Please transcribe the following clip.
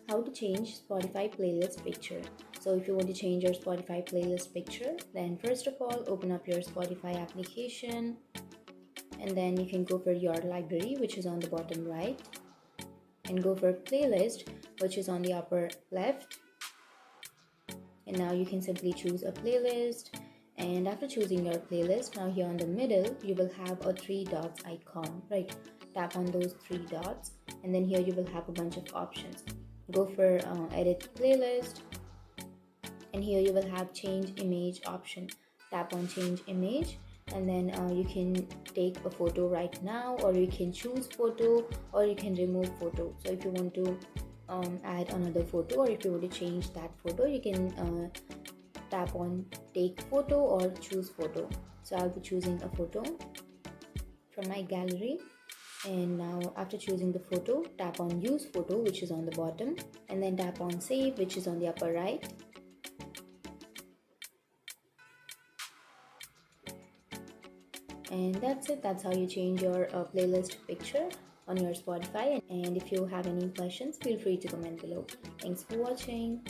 How to change Spotify playlist picture. So if you want to change your Spotify playlist picture, then first of all open up your Spotify application, and then you can go for your library, which is on the bottom right, and go for playlist, which is on the upper left. And now you can simply choose a playlist, and after choosing your playlist, now here on the middle you will have a three dots icon, right? Tap on those three dots, and then here you will have a bunch of options. Go for edit playlist, and here you will have change image option. Tap on change image, and then you can take a photo right now, or you can choose photo, or you can remove photo. So if you want to add another photo, or if you want to change that photo, you can tap on take photo or choose photo. So I'll be choosing a photo from my gallery, and now after choosing the photo, tap on use photo, which is on the bottom, and then tap on save, which is on the upper right. And that's it. That's how you change your playlist picture on your Spotify. And if you have any questions, feel free to comment below. Thanks for watching.